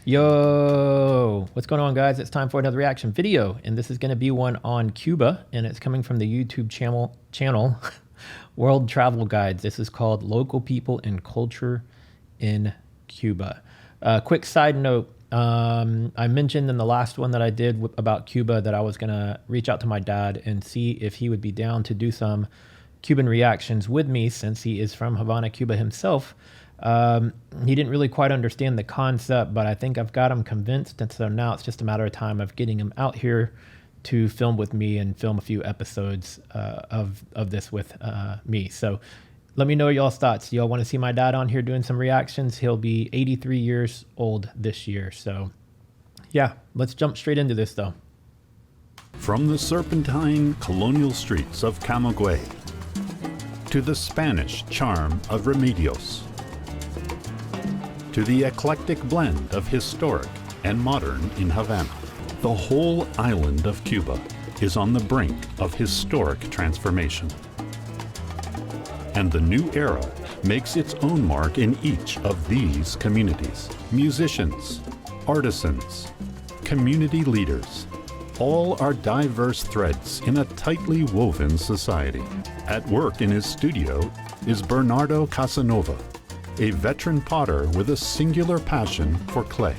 Yo, what's going on, guys? It's time for another reaction video, and this is going to be one on Cuba, and it's coming from the YouTube channel World Travel Guides. This is called Local People and Culture in Cuba. Quick side note, I mentioned in the last one that I did about Cuba that I was going to reach out to my dad and see if he would be down to do some Cuban reactions with me, since he is from Havana, Cuba himself. He didn't really quite understand the concept, but I think I've got him convinced, and so now it's just a matter of time of getting him out here to film with me and film a few episodes of this with me. So let me know y'all's thoughts. Y'all want to see my dad on here doing some reactions? He'll be 83 years old this year. So yeah, let's jump straight into this though. From the serpentine colonial streets of Camagüey to the Spanish charm of Remedios, to the eclectic blend of historic and modern in Havana, the whole island of Cuba is on the brink of historic transformation. And the new era makes its own mark in each of these communities. Musicians, artisans, community leaders, all are diverse threads in a tightly woven society. At work in his studio is Bernardo Casanova, a veteran potter with a singular passion for clay.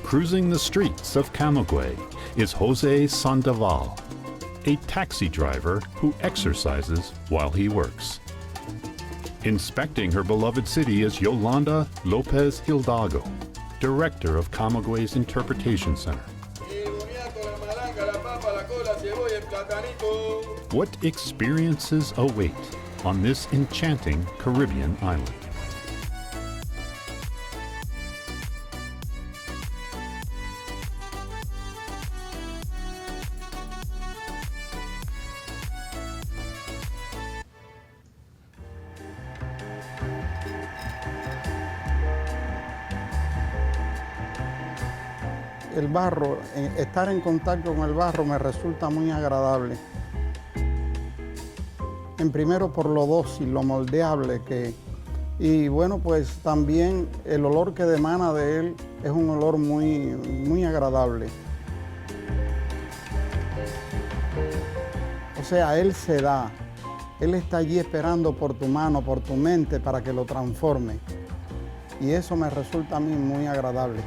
Cruising the streets of Camagüey is Jose Sandoval, a taxi driver who exercises while he works. Inspecting her beloved city is Yolanda Lopez Hidalgo, director of Camagüey's Interpretation Center. What experiences await on this enchanting Caribbean island? El barro, estar en contacto con el barro me resulta muy agradable. En primero por lo dócil, lo moldeable y bueno, pues también el olor que emana de él es un olor muy agradable. O sea, él se da, él está allí esperando por tu mano, por tu mente para que lo transforme. Y eso me resulta a mí muy agradable.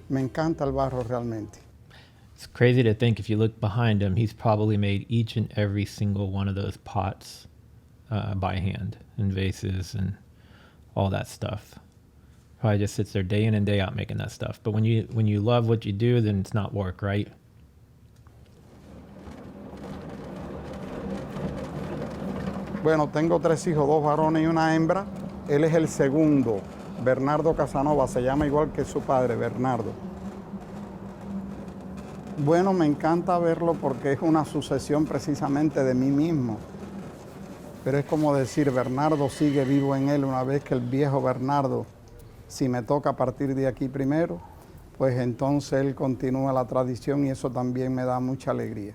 Me encanta el barro realmente. It's crazy to think if you look behind him, he's probably made each and every single one of those pots by hand, and vases and all that stuff. Probably just sits there day in and day out making that stuff. But when you love what you do, then it's not work, right? Bueno, tengo 3 hijos, 2 varones y una hembra. Él es el segundo. Bernardo Casanova, se llama igual que su padre, Bernardo. Bueno, me encanta verlo porque es una sucesión precisamente de mí mismo. Pero es como decir, Bernardo sigue vivo en él, una vez que el viejo Bernardo, si me toca partir de aquí primero, pues entonces él continúa la tradición y eso también me da mucha alegría.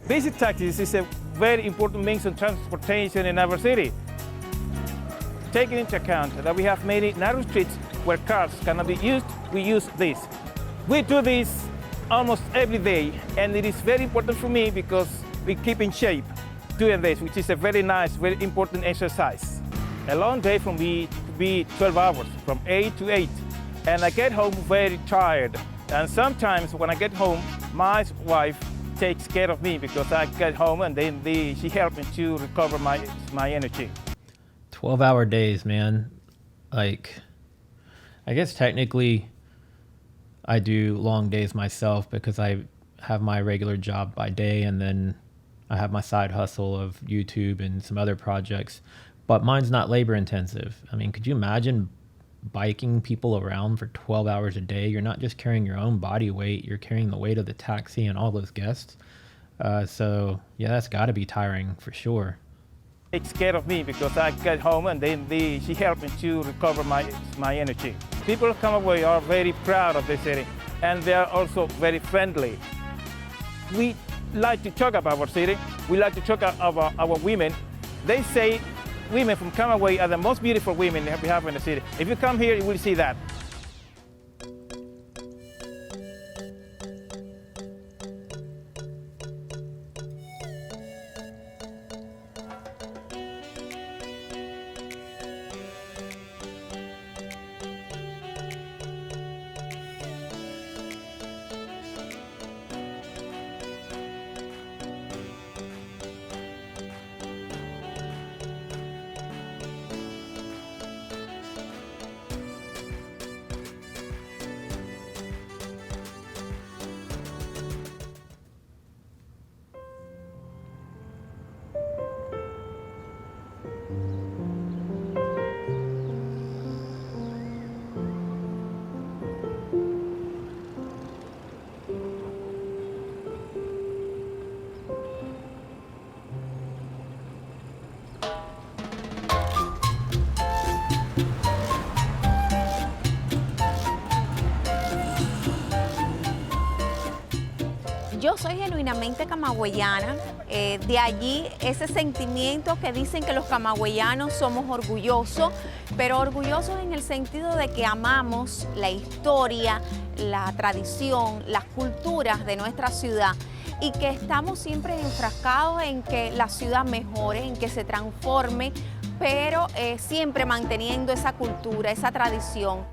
Basic taxis is a very important means of transportation in our city. Taking into account that we have many narrow streets where cars cannot be used, we use this. We do this almost every day, and it is very important for me because we keep in shape doing this, which is a very nice, very important exercise. A long day for me to be 12 hours, from 8 to 8, and I get home very tired. And sometimes when I get home, my wife takes care of me because I get home and then she helps me to recover my energy. 12-hour days, man. Like, I guess technically I do long days myself because I have my regular job by day and then I have my side hustle of YouTube and some other projects, but mine's not labor intensive. I mean, could you imagine biking people around for 12 hours a day? You're not just carrying your own body weight, you're carrying the weight of the taxi and all those guests. So yeah, that's got to be tiring for sure. Takes care of me because I get home and then she helps me to recover my energy. People of Camagüey are very proud of the city and they are also very friendly. We like to talk about our city we like to talk about our women. They say women from Camagüey are the most beautiful women that we have in the city. If you come here, you will see that. Yo soy genuinamente camagüeyana, de allí ese sentimiento que dicen que los camagüeyanos somos orgullosos, pero orgullosos en el sentido de que amamos la historia, la tradición, las culturas de nuestra ciudad y que estamos siempre enfrascados en que la ciudad mejore, en que se transforme, pero siempre manteniendo esa cultura, esa tradición.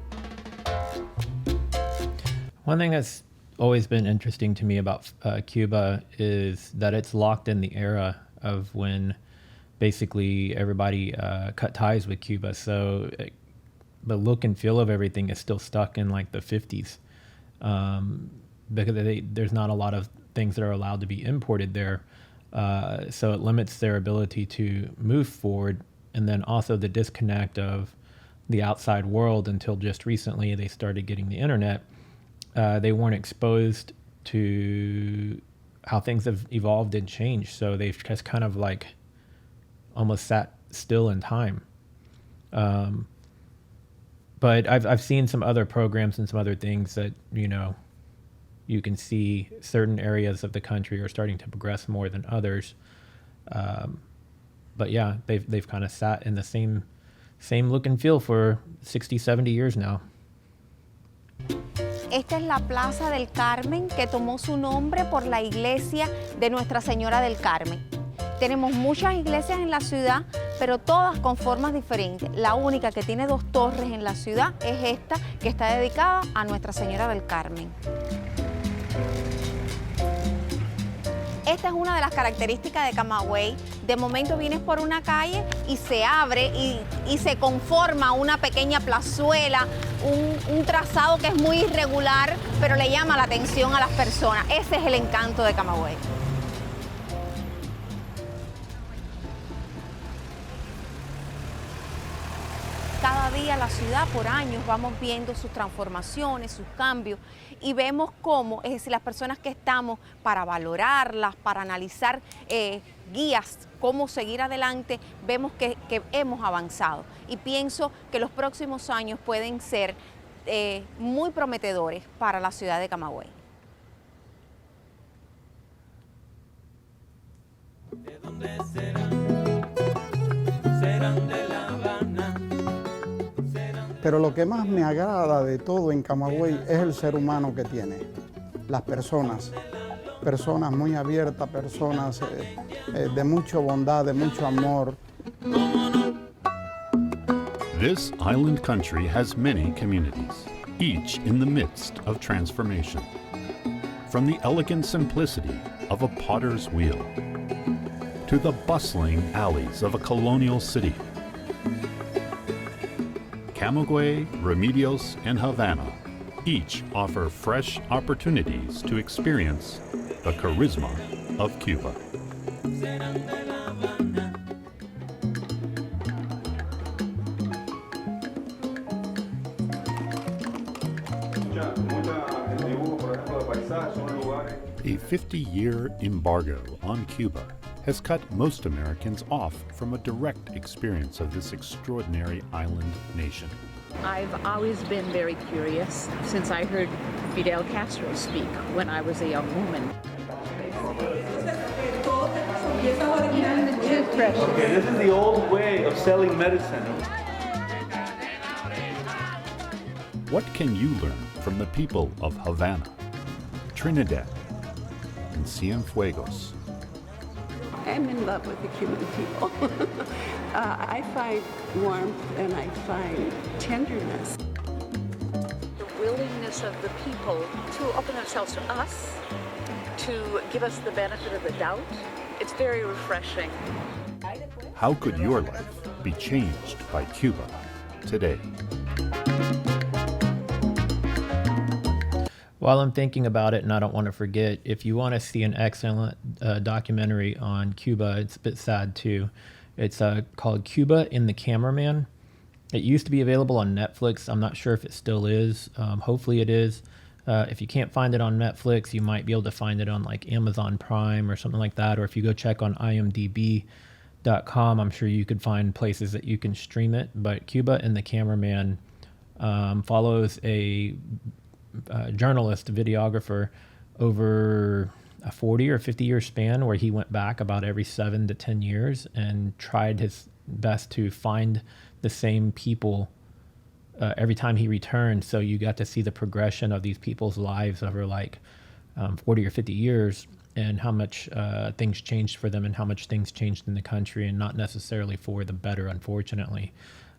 One thing that's always been interesting to me about Cuba is that it's locked in the era of when basically everybody cut ties with Cuba. So the look and feel of everything is still stuck in like the 50s because there's not a lot of things that are allowed to be imported there. So it limits their ability to move forward. And then also the disconnect of the outside world until just recently they started getting the internet. They weren't exposed to how things have evolved and changed. So they've just kind of like almost sat still in time. But I've seen some other programs and some other things that, you know, you can see certain areas of the country are starting to progress more than others. But yeah, they've kind of sat in the same look and feel for 60, 70 years now. Esta es la Plaza del Carmen, que tomó su nombre por la iglesia de Nuestra Señora del Carmen. Tenemos muchas iglesias en la ciudad, pero todas con formas diferentes. La única que tiene 2 torres en la ciudad es esta, que está dedicada a Nuestra Señora del Carmen. Esta es una de las características de Camagüey. De momento vienes por una calle y se abre y se conforma una pequeña plazuela, un trazado que es muy irregular, pero le llama la atención a las personas. Ese es el encanto de Camagüey. Cada día la ciudad, por años, vamos viendo sus transformaciones, sus cambios y vemos cómo, es decir, las personas que estamos para valorarlas, para analizar guías, cómo seguir adelante, vemos que hemos avanzado. Y pienso que los próximos años pueden ser muy prometedores para la ciudad de Camagüey. ¿De dónde serán? Serán de La Habana. Pero lo que más me agrada de todo en Camagüey es el ser humano que tiene, las personas muy abiertas, personas de mucha bondad, de mucho amor. This island country has many communities, each in the midst of transformation. From the elegant simplicity of a potter's wheel to the bustling alleys of a colonial city, Camagüey, Remedios, and Havana each offer fresh opportunities to experience the charisma of Cuba. A 50-year embargo on Cuba has cut most Americans off from a direct experience of this extraordinary island nation. I've always been very curious since I heard Fidel Castro speak when I was a young woman. precious. Okay, this is the old way of selling medicine. What can you learn from the people of Havana, Trinidad, and Cienfuegos? I'm in love with the Cuban people. I find warmth and I find tenderness. The willingness of the people to open themselves to us, to give us the benefit of the doubt, it's very refreshing. How could your life be changed by Cuba today? While I'm thinking about it, and I don't want to forget, if you want to see an excellent documentary on Cuba, it's a bit sad too. It's called Cuba and the Cameraman. It used to be available on Netflix. I'm not sure if it still is. Hopefully it is. If you can't find it on Netflix, you might be able to find it on like Amazon Prime or something like that. Or if you go check on imdb.com, I'm sure you could find places that you can stream it. But Cuba and the Cameraman follows a journalist, videographer, over a 40 or 50 year span where he went back about every 7 to 10 years and tried his best to find the same people every time he returned. So you got to see the progression of these people's lives over like 40 or 50 years and how much things changed for them and how much things changed in the country, and not necessarily for the better, unfortunately.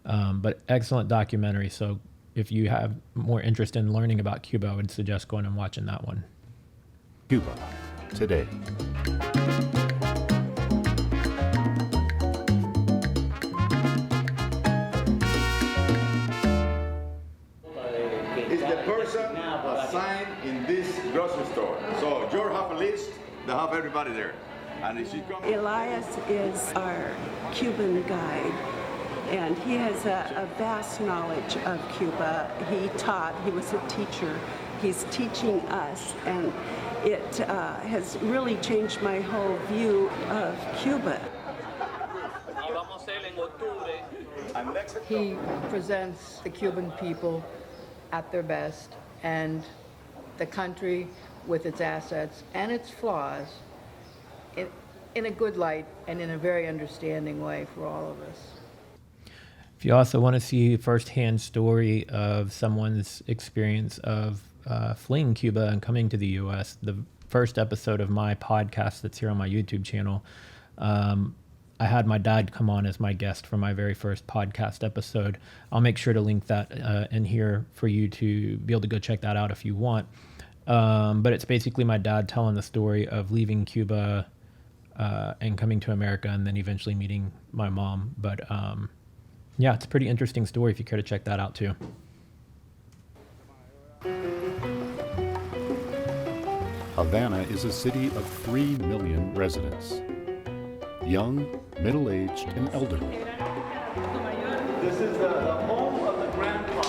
But excellent documentary. So if you have more interest in learning about Cuba, I would suggest going and watching that one. Cuba today. Is the person assigned in this grocery store. So you have a list, they have everybody there. And if she comes... Elias is our Cuban guide, and he has a vast knowledge of Cuba. He was a teacher. He's teaching us, and it has really changed my whole view of Cuba. He presents the Cuban people at their best, and the country with its assets and its flaws in a good light and in a very understanding way for all of us. If you also want to see a firsthand story of someone's experience of fleeing Cuba and coming to the U.S., the first episode of my podcast that's here on my YouTube channel, I had my dad come on as my guest for my very first podcast episode. I'll make sure to link that in here for you to be able to go check that out if you want. But it's basically my dad telling the story of leaving Cuba and coming to America and then eventually meeting my mom. But yeah, it's a pretty interesting story if you care to check that out too. Havana is a city of 3 million residents. Young, middle-aged, and elderly. This is the home of the grandpa,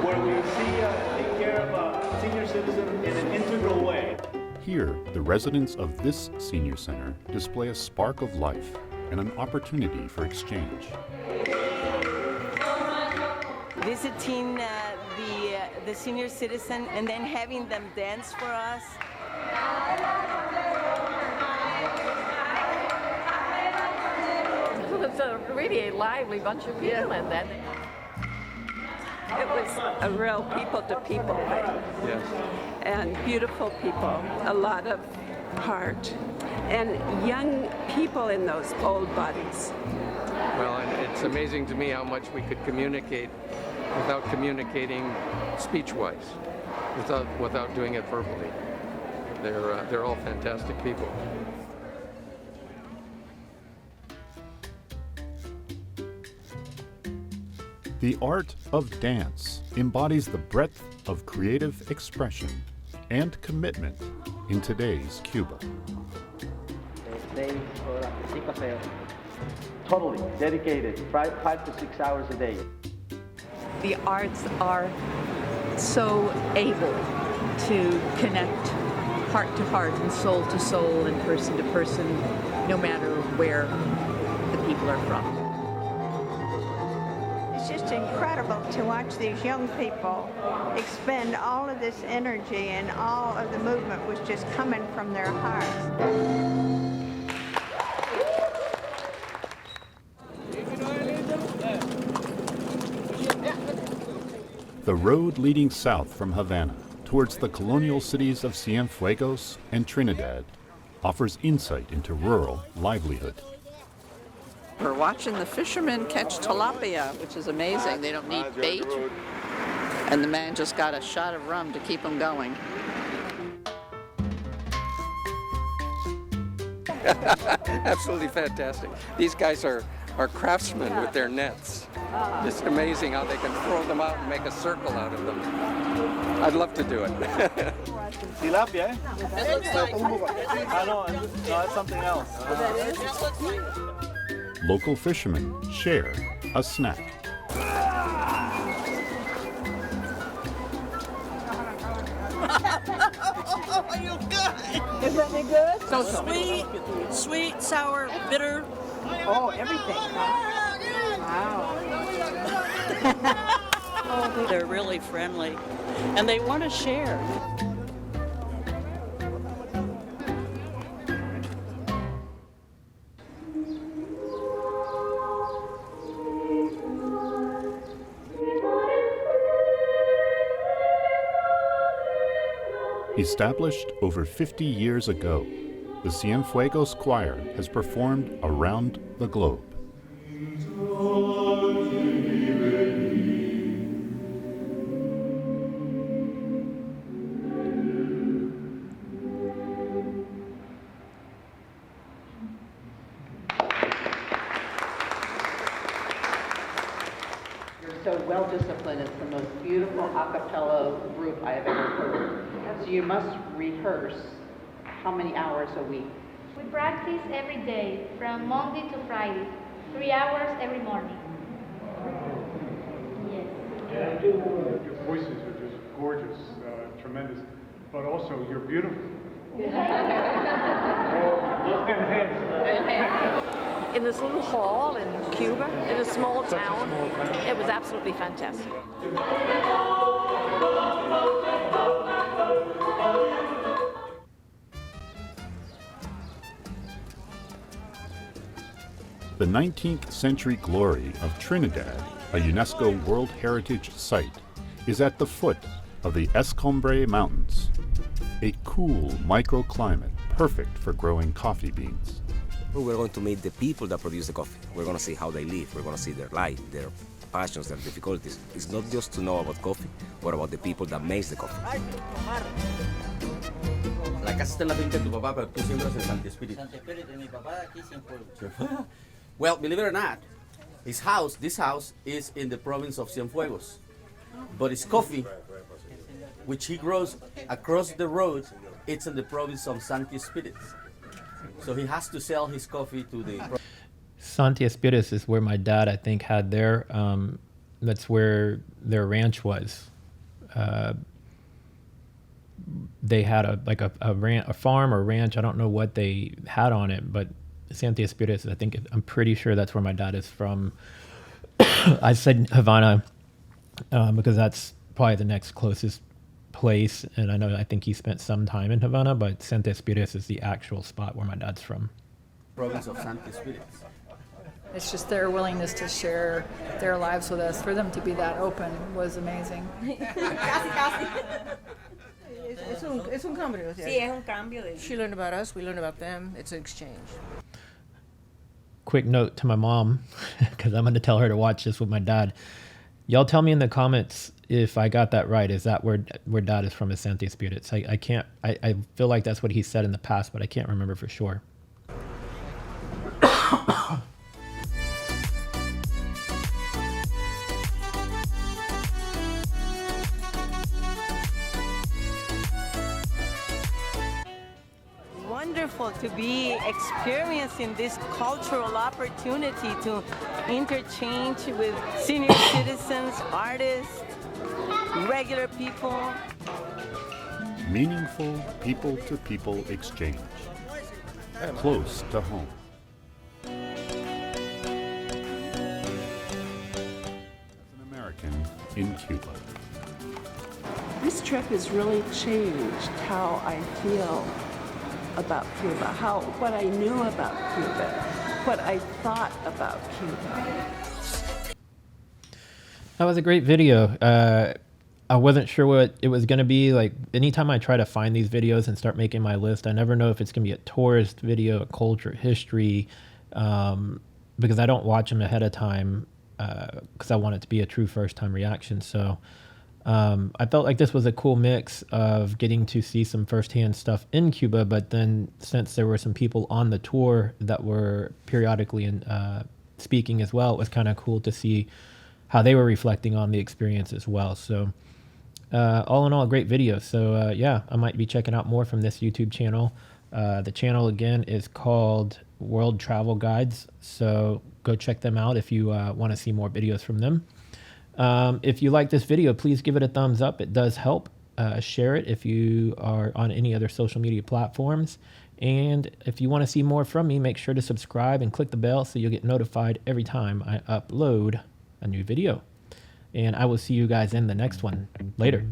where we take care of senior citizens in an integral way. Here, the residents of this senior center display a spark of life and an opportunity for exchange. Visiting the senior citizen and then having them dance for us. It's really a lively bunch of people in that. It was a real people-to-people thing. Yes. And beautiful people, a lot of heart, and young people in those old bodies. Well, and it's amazing to me how much we could communicate without communicating speech-wise, without doing it verbally. They're all fantastic people. The art of dance embodies the breadth of creative expression and commitment in today's Cuba. Totally dedicated, 5 to 6 hours a day. The arts are so able to connect heart to heart and soul to soul and person to person, no matter where the people are from. It's just incredible to watch these young people expend all of this energy, and all of the movement was just coming from their hearts. The road leading south from Havana towards the colonial cities of Cienfuegos and Trinidad offers insight into rural livelihood. We're watching the fishermen catch tilapia, which is amazing. They don't need bait. And the man just got a shot of rum to keep them going. Absolutely fantastic. These guys are craftsmen with their nets. It's amazing how they can throw them out and make a circle out of them. I'd love to do it. Tilapia, eh? It looks like... No, that's something else. Local fishermen share a snack. Oh, you good? Is that good? So sweet, sour, bitter. Oh, everything. Wow. Oh, they're really friendly, and they want to share. Established over 50 years ago, the Cienfuegos Choir has performed around the globe. You're so well disciplined. It's the most beautiful a cappella group I have ever heard. So you must rehearse how many hours a week? We practice every day, from Monday to Friday, 3 hours every morning. Yes. Yeah, your voices are just gorgeous, tremendous, but also you're beautiful. In this little hall in Cuba, in a small town, it was absolutely fantastic. The 19th century glory of Trinidad, a UNESCO World Heritage Site, is at the foot of the Escombre Mountains, a cool microclimate perfect for growing coffee beans. We're going to meet the people that produce the coffee. We're going to see how they live. We're going to see their life, their passions, their difficulties. It's not just to know about coffee, but about the people that make the coffee. La casa está en la finca de tu papá, pero tú siembras en Santi Espíritu. Santi Espíritu, mi papá aquí Cienfuegos. Well, believe it or not, this house is in the province of Cienfuegos. But his coffee, which he grows across the road, it's in the province of Santi Espíritu. So he has to sell his coffee to the... Santi Espíritu is where my dad, I think, had their, that's where their ranch was. They had a farm or ranch. I don't know what they had on it, but Santi Espíritu, I'm pretty sure that's where my dad is from. I said Havana because that's probably the next closest place, and I think he spent some time in Havana, but Santi Espíritu is the actual spot where my dad's from. Province of Santi Espíritu. It's just their willingness to share their lives with us. For them to be that open was amazing. Es un cambio. Sí, es un cambio. She learned about us, we learned about them. It's an exchange. Quick note to my mom, because I'm going to tell her to watch this with my dad. Y'all tell me in the comments if I got that right. Is that where dad is from, is Santi Espíritu? I feel like that's what he said in the past, but I can't remember for sure. Wonderful to be experiencing this cultural opportunity to interchange with senior citizens, artists, regular people. Meaningful people-to-people exchange, close to home. As an American in Cuba. This trip has really changed how I feel about Cuba, what I knew about Cuba, what I thought about Cuba. That was a great video. I wasn't sure what it was going to be. Like anytime I try to find these videos and start making my list, I never know if it's going to be a tourist video, a culture, history, because I don't watch them ahead of time because I want it to be a true first time reaction. So I felt like this was a cool mix of getting to see some firsthand stuff in Cuba, but then since there were some people on the tour that were periodically speaking as well, it was kind of cool to see how they were reflecting on the experience as well. So all in all, a great video. So yeah, I might be checking out more from this YouTube channel. The channel again is called World Travel Guides. So go check them out if you want to see more videos from them. If you like this video, please give it a thumbs up. It does help. Share it if you are on any other social media platforms. And if you want to see more from me, make sure to subscribe and click the bell so you'll get notified every time I upload a new video. And I will see you guys in the next one. Later.